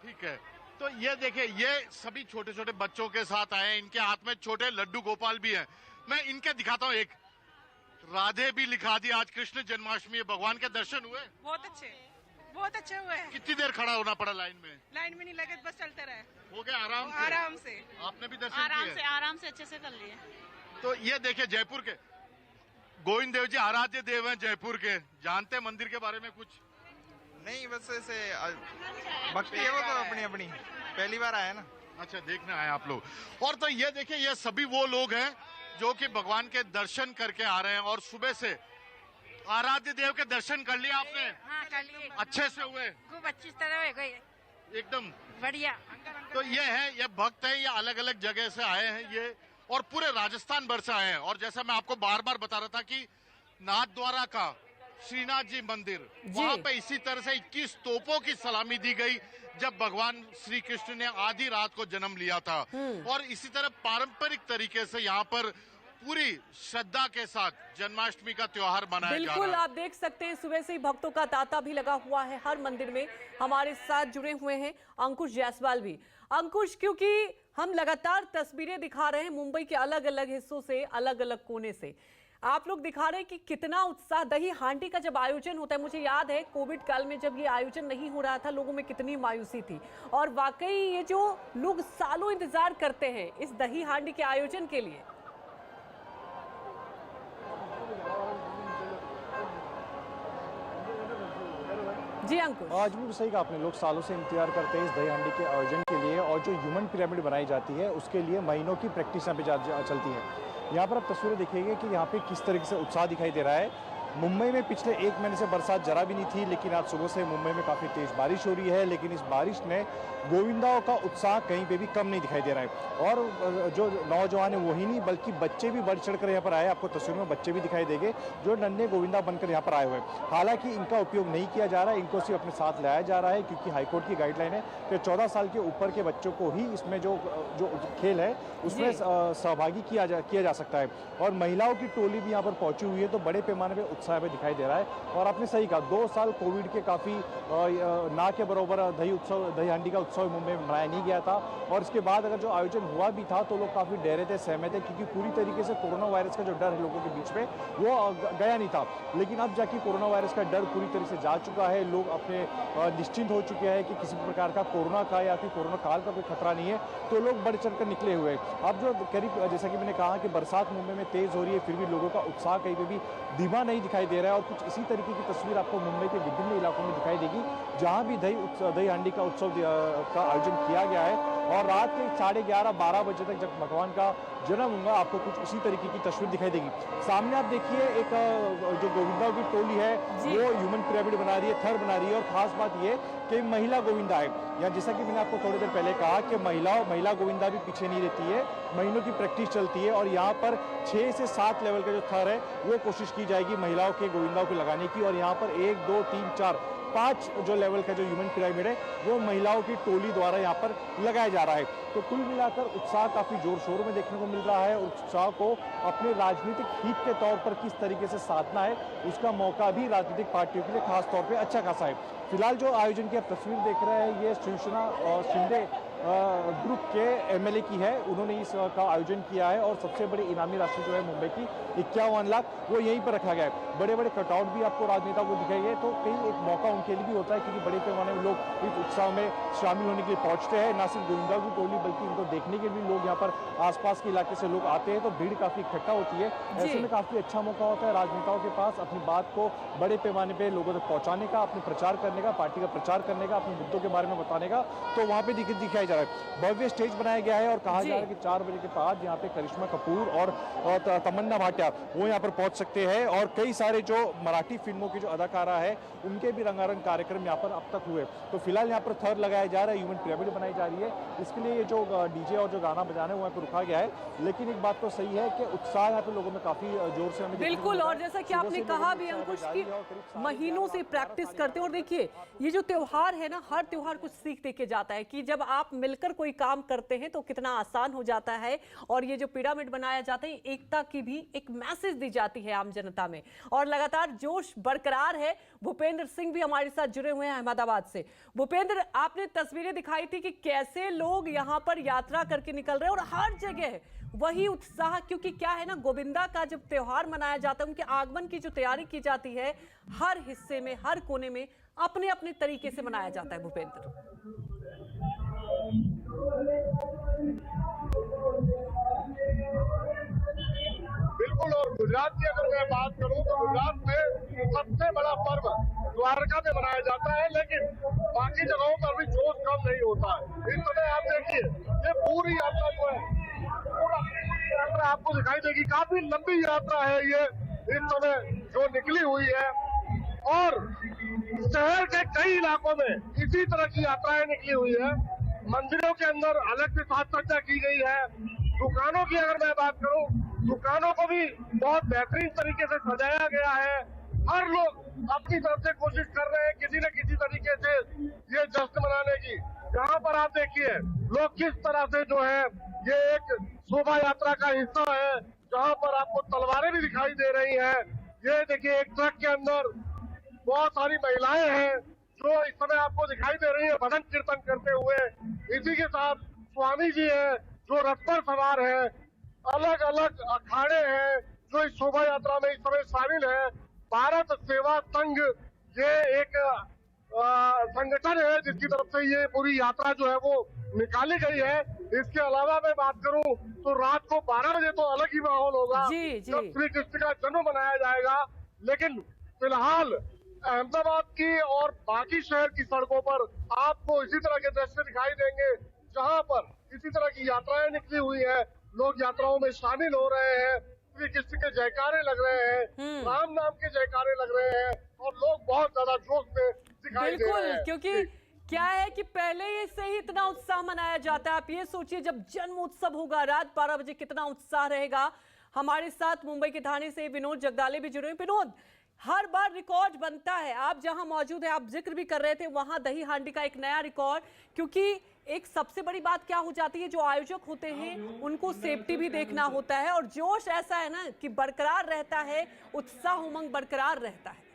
ठीक है। तो ये देखिए, ये सभी छोटे छोटे बच्चों के साथ आए हैं, इनके हाथ में छोटे लड्डू गोपाल भी हैं। मैं इनके दिखाता हूँ, एक राधे भी लिखा दी। आज कृष्ण जन्माष्टमी है, भगवान के दर्शन हुए? बहुत अच्छे हुए। कितनी देर खड़ा होना पड़ा लाइन में? लाइन में नहीं लगे, बस चलते रहे। हो गया आराम से? आराम से। आपने भी दर्शन किए? आराम से अच्छे से कर लिए। तो ये देखिए जयपुर के गोविंद देव जी आराध्य देव हैं जयपुर के। जानते हैं मंदिर के बारे में कुछ? नहीं, बस ऐसे भक्ति है वो तो अपनी अपनी, पहली बार आया ना। अच्छा, देखने आए आप लोग। और तो ये देखिए, ये सभी वो लोग हैं जो कि भगवान के दर्शन करके आ रहे हैं और सुबह से आराध्य देव के दर्शन कर लिए आपने? हाँ, कर लिए। अच्छे से हुए? खूब अच्छी तरह हुए, एकदम बढ़िया। तो ये है, ये भक्त है, ये अलग अलग जगह से आए हैं ये, और पूरे राजस्थान भर से आए हैं। और जैसा मैं आपको बार बार बता रहा था कि नाथद्वारा का श्रीनाथ जी मंदिर, वहां पे इसी तरह से 21 तोपों की सलामी दी गई जब भगवान श्री कृष्ण ने आधी रात को जन्म लिया था। और इसी तरह पारंपरिक तरीके से यहाँ पर पूरी श्रद्धा के साथ जन्माष्टमी का त्योहार मनाया जा रहा है। बिल्कुल, आप देख सकते हैं सुबह से ही भक्तों का तांता भी लगा हुआ है हर मंदिर में। हमारे साथ जुड़े हुए हैं अंकुश जायसवाल भी। अंकुश, क्योंकि हम लगातार तस्वीरें दिखा रहे हैं मुंबई के अलग अलग हिस्सों से, अलग अलग कोने से, आप लोग दिखा रहे हैं कि कितना उत्साह। दही हांडी का जब आयोजन होता है, मुझे याद है कोविड काल में जब ये आयोजन नहीं हो रहा था, लोगों में कितनी मायूसी थी। और वाकई ये जो लोग सालों इंतजार करते हैं इस दही हांडी के आयोजन के लिए। जी अंकुश। आज भी सही कहा आपने, लोग सालों से इंतजार करते हैं इस दही हांडी के आयोजन के लिए। और जो ह्यूमन पिरामिड बनाई जाती है उसके लिए महीनों की प्रैक्टिस यहाँ पे चलती है। यहाँ पर आप तस्वीरें देखिएगा कि यहाँ पे किस तरीके से उत्साह दिखाई दे रहा है। मुंबई में पिछले 1 महीने से बरसात जरा भी नहीं थी, लेकिन आज सुबह से मुंबई में काफ़ी तेज बारिश हो रही है। लेकिन इस बारिश ने गोविंदाओं का उत्साह कहीं पे भी कम नहीं दिखाई दे रहा है। और जो नौजवान है वही नहीं, बल्कि बच्चे भी बढ़ चढ़कर यहाँ पर आए। आपको तस्वीर में बच्चे भी दिखाई देंगे जो नन्हे गोविंदा बनकर यहाँ पर आए हुए हैं। हालांकि इनका उपयोग नहीं किया जा रहा है, इनको सिर्फ अपने साथ लाया जा रहा है, क्योंकि हाईकोर्ट की गाइडलाइन है कि 14 साल के ऊपर के बच्चों को ही इसमें जो खेल है उसमें सहभागी किया जा सकता है। और महिलाओं की टोली भी यहाँ पर पहुंची हुई है, तो बड़े पैमाने पर उत्साह में दिखाई दे रहा है। और आपने सही कहा, 2 साल कोविड के काफ़ी ना के बराबर दही हांडी का उत्सव मुंबई में मनाया नहीं गया था। और इसके बाद अगर जो आयोजन हुआ भी था तो लोग काफ़ी डरे थे, सहमे थे, क्योंकि पूरी तरीके से कोरोना वायरस का जो डर है लोगों के बीच में वो गया नहीं था। लेकिन अब जाके कोरोना वायरस का डर पूरी तरीके से जा चुका है। लोग अपने निश्चिंत हो चुके हैं कि किसी प्रकार का कोरोना का या फिर कोरोना काल का कोई खतरा नहीं है, तो लोग बढ़ चढ़ कर निकले हुए हैं। अब जो करीब, जैसा कि मैंने कहा कि बरसात मुंबई में तेज हो रही है, फिर भी लोगों का उत्साह कहीं पे भी धीमा नहीं दिखाई दे रहा है। और कुछ इसी तरीके की तस्वीर आपको मुंबई के विभिन्न इलाकों में दिखाई देगी जहां भी दही हांडी का उत्सव का आयोजन किया गया है। और रात के 11:30-12 बजे तक जब भगवान का जन्म होगा, आपको कुछ इसी तरीके की तस्वीर दिखाई देगी। सामने आप देखिए एक जो गोविंदाओं की टोली है वो ह्यूमन पिरामिड बना रही है, थर बना रही है। और खास बात ये कि महिला गोविंदा है, या जैसा कि मैंने आपको थोड़ी देर पहले कहा कि महिला गोविंदा भी पीछे नहीं रहती है, महीनों की प्रैक्टिस चलती है। और यहाँ पर 6 से 7 लेवल का जो थर है वो कोशिश की जाएगी महिलाओं के गोविंदाओं को लगाने की। और यहाँ पर 1, 2, 3, 4, 5 जो लेवल का जो ह्यूमन पिरामिड है वो महिलाओं की टोली द्वारा यहाँ पर लगाया जा रहा है। तो कुल मिलाकर उत्साह काफी जोर शोर में देखने को मिल रहा है। उत्साह को अपने राजनीतिक हित के तौर पर किस तरीके से साधना है उसका मौका भी राजनीतिक पार्टियों के लिए खास तौर पे अच्छा खासा है। फिलहाल जो आयोजन की आप तस्वीर देख रहे हैं ये शिवसेना और शिंदे ग्रुप के एमएलए की है। उन्होंने इसका आयोजन किया है और सबसे बड़ी इनामी राशि जो है मुंबई की 51 लाख वो यहीं पर रखा गया है। बड़े बड़े कटआउट भी आपको राजनेता को दिखाई गए, तो कहीं एक मौका उनके लिए भी होता है, क्योंकि बड़े पैमाने में लोग इस उत्सव में शामिल होने के लिए पहुंचते हैं। न सिर्फ गोविंदा की टोली बल्कि इनको देखने के लिए लोग यहाँ पर आसपास के इलाके से लोग आते हैं, तो भीड़ काफी इकट्ठा होती है। ऐसे में काफी अच्छा मौका होता है राजनेताओं के पास अपनी बात को बड़े पैमाने पर लोगों तक पहुंचाने का, अपने प्रचार करने का, पार्टी का प्रचार करने का, अपने मुद्दों के बारे में बताने का। तो वहाँ पे दिखाई जा रहा है। भव्य स्टेज बनाया गया है और कहा जा रहा है कि 4 बजे के बाद यहाँ पे करिश्मा कपूर और तमन्ना भाटिया वो यहाँ पर पहुंच सकते हैं और कई सारे जो मराठी फिल्मों की जो अदाकारा है उनके भी रंगारंग कार्यक्रम यहाँ पर अब तक हुए। तो फिलहाल यहाँ पर थर लगाया जा रहा है, ह्यूमन पिरामिड बनाई जा रही है, इसके लिए ये जो डीजे और जो गाना बजाना है वहाँ पर रुका गया है। लेकिन एक बात तो सही है कि उत्साह यहाँ पे लोगों में काफी जोर से हमें बिल्कुल, और जैसा कि आपने कहा भी अंकुश की महीनों से प्रैक्टिस करते हैं। और देखिए ये जो त्योहार है ना, हर त्योहार कुछ सीख दे के जाता है कि जब आप मिलकर कोई काम करते हैं तो कितना आसान हो जाता है। और ये जो पिरामिड बनाया जाता है, एकता की भी एक मैसेज दी जाती है आम जनता में और लगातार जोश बरकरार है। भूपेंद्र सिंह भी हमारे साथ जुड़े हुए हैं अहमदाबाद से। भूपेंद्र, आपने तस्वीरें दिखाई थी कि कैसे लोग यहाँ पर यात्रा करके निकल रहे हैं और हर जगह वही उत्साह, क्योंकि क्या है ना, गोविंदा का जब त्योहार मनाया जाता है, उनके आगमन की जो तैयारी की जाती है, हर हिस्से में, हर कोने में अपने अपने तरीके से मनाया जाता है। भूपेंद्र, बिल्कुल, और गुजरात की अगर मैं बात करूं तो गुजरात में सबसे बड़ा पर्व द्वारका में मनाया जाता है, लेकिन बाकी जगहों पर भी जोश कम नहीं होता है। इस समय आप देखिए, ये पूरी यात्रा जो है, पूरा यात्रा आपको दिखाई देगी, काफी लंबी यात्रा है ये इस समय जो निकली हुई है। और शहर के कई इलाकों में इसी तरह की यात्राएं निकली हुई है। मंदिरों के अंदर अलग से साज सज्जा की गई है। दुकानों की अगर मैं बात करूं, दुकानों को भी बहुत बेहतरीन तरीके से सजाया गया है। हर लोग अपनी तरफ से कोशिश कर रहे हैं किसी न किसी तरीके से ये जश्न मनाने की। यहाँ पर आप देखिए लोग किस तरह से जो है, ये एक शोभा यात्रा का हिस्सा है जहाँ पर आपको तलवारें भी दिखाई दे रही हैं। ये देखिए एक ट्रक के अंदर बहुत सारी महिलाएं हैं जो इस समय आपको दिखाई दे रही है भजन कीर्तन करते हुए। इसी के साथ स्वामी जी हैं जो रथ पर सवार हैं। अलग अलग अखाड़े हैं जो इस शोभा यात्रा में इस समय शामिल है। भारत सेवा संघ ये एक संगठन है जिसकी तरफ से ये पूरी यात्रा जो है वो निकाली गई है। इसके अलावा मैं बात करूं तो रात को 12 बजे तो अलग ही माहौल होगा जब श्री कृष्ण का जन्म मनाया जाएगा। लेकिन फिलहाल अहमदाबाद की और बाकी शहर की सड़कों पर आपको इसी तरह के दृश्य दिखाई देंगे जहां पर इसी तरह की यात्राएं निकली हुई है। लोग यात्राओं में शामिल हो रहे हैं, श्री कृष्ण के जयकारे लग रहे हैं, राम नाम के जयकारे लग रहे हैं और लोग बहुत ज्यादा जोश में दिखाई दे रहे हैं। क्योंकि क्या है कि पहले से ही इतना उत्साह मनाया जाता है। आप ये सोचिए जब जन्म उत्सव होगा रात 12 बजे कितना उत्साह रहेगा। हमारे साथ मुंबई के थाने से विनोद जगदाले भी जुड़े हैं। विनोद, हर बार रिकॉर्ड बनता है, आप जहां मौजूद हैं, आप जिक्र भी कर रहे थे, वहां दही हांडी का एक नया रिकॉर्ड, क्योंकि एक सबसे बड़ी बात क्या हो जाती है, जो आयोजक होते हैं उनको सेफ्टी भी देखना होता है और जोश ऐसा है ना कि बरकरार रहता है, उत्साह उमंग बरकरार रहता है।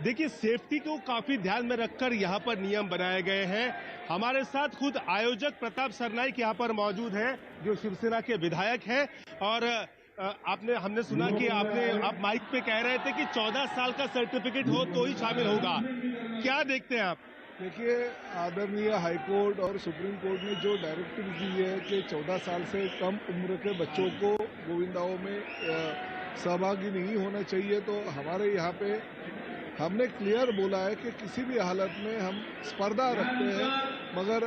देखिए, सेफ्टी को काफी ध्यान में रखकर यहाँ पर नियम बनाए गए हैं। हमारे साथ खुद आयोजक प्रताप सरनाईक यहाँ पर मौजूद हैं, जो शिवसेना के विधायक हैं। और हमने सुना कि आप माइक पे कह रहे थे कि 14 साल का सर्टिफिकेट हो तो ही शामिल होगा। क्या देखते हैं आप? देखिए, आदरणीय हाईकोर्ट और सुप्रीम कोर्ट ने जो डायरेक्टिव दी है कि 14 साल से कम उम्र के बच्चों को गोविंदाओं में सहभागी नहीं होना चाहिए, तो हमारे यहाँ पे हमने क्लियर बोला है कि किसी भी हालत में हम स्पर्धा रखते हैं, मगर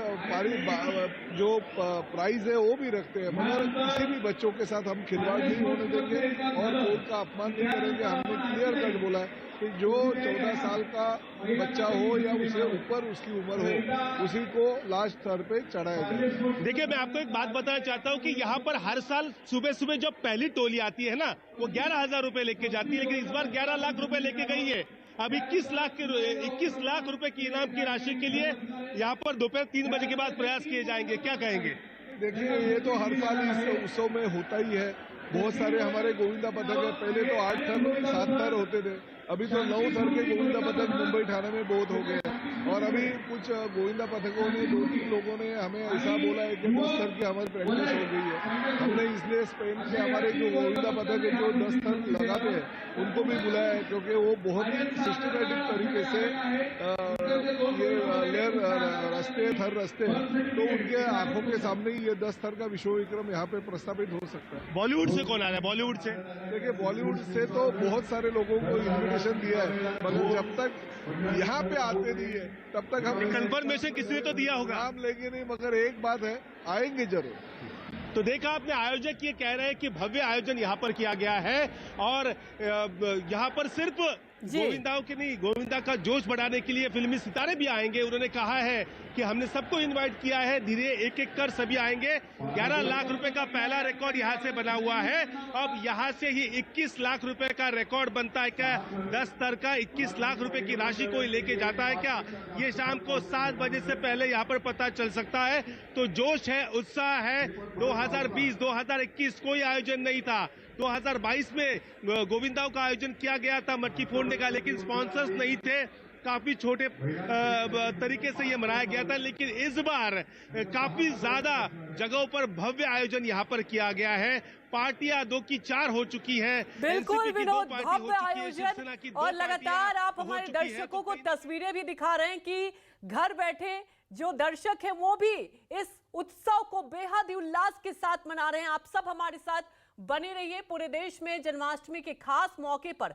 जो प्राइज है वो भी रखते हैं, मगर किसी भी बच्चों के साथ हम खिलवाड़ नहीं होने देंगे और कोर्ट का अपमान नहीं करेंगे। हमने क्लियर कट बोला है कि जो 14 साल का बच्चा हो या उससे ऊपर उसकी उम्र हो, उसी को लास्ट स्तर पे चढ़ाया जाए। देखिए, मैं आपको एक बात बताना चाहता हूँ कि यहाँ पर हर साल सुबह सुबह जो पहली टोली आती है ना, वो 11,000 रुपए लेके जाती है, लेकिन इस बार 11 लाख रुपए लेके गई है। अब 21 लाख रुपए की इनाम की राशि के लिए यहाँ पर दोपहर 3 बजे के बाद प्रयास किए जाएंगे। क्या कहेंगे? देखिए, ये तो हर साल इस उत्सव में होता ही है। बहुत सारे हमारे गोविंदा पदक है, पहले तो 8 थर 7 थर होते थे, अभी तो 9 थर के गोविंदा पदक मुंबई थाने में बहुत हो गए हैं। और अभी कुछ गोविंदा पदकों ने 2-3 लोगों ने हमें ऐसा बोला है कि 10 थर की हमारी प्रैक्टिस हो गई है। हमने इसलिए स्पेन से हमारे जो गोविंदा पदक है जो 10 थर लगाते हैं उनको भी बुलाया है, क्योंकि वो बहुत ही सिस्टमेटिक तरीके से ये रास्ते थर रास्ते हैं, तो उनके आंखों के सामने ही ये 10 थर का विश्व विक्रम यहाँ पे प्रस्थापित हो सकता है। बॉलीवुड से कौन आ रहा है? बॉलीवुड से देखिए, बॉलीवुड से तो बहुत सारे लोगों को इन्विटेशन दिया है, मगर जब तक यहाँ पे आते नहीं है तब तक हम कंफर्मेशन किसी ने तो दिया होगा। नाम लेंगे नहीं, मगर एक बात है, आएंगे जरूर। तो देखा आपने, आयोजक ये कह रहे हैं कि भव्य आयोजन यहाँ पर किया गया है और यहाँ पर सिर्फ गोविंदाओं के नहीं, गोविंदा का जोश बढ़ाने के लिए फिल्मी सितारे भी आएंगे। उन्होंने कहा है कि हमने सबको इनवाइट किया है, धीरे एक एक कर सभी आएंगे। 11 लाख रुपए का पहला रिकॉर्ड यहाँ से बना हुआ है। अब यहाँ से ही 21 लाख रुपए का रिकॉर्ड बनता है क्या? 10 स्तर का 21 लाख रुपए की राशि कोई लेके जाता है क्या? ये शाम को 7 बजे से पहले यहाँ पर पता चल सकता है। तो जोश है, उत्साह है। 2020, 2021 कोई आयोजन नहीं था। 2022 में गोविंदाओं का आयोजन किया गया था मटकी फोड़ने का, लेकिन स्पॉन्सर्स नहीं थे, काफी छोटे तरीके से ये मनाया गया था। लेकिन इस बार काफी ज्यादा जगहों पर भव्य आयोजन यहाँ पर किया गया है। पार्टियां 2 की 4 हो चुकी हैं। बिल्कुल विनोद, भव्य आयोजन। और लगातार आप हमारे दर्शकों को तस्वीरें भी दिखा रहे हैं कि घर बैठे जो दर्शक हैं वो भी इस उत्सव को बेहद ही उल्लास के साथ मना रहे हैं। आप सब हमारे साथ बने रहिए। पूरे देश में जन्माष्टमी के खास मौके पर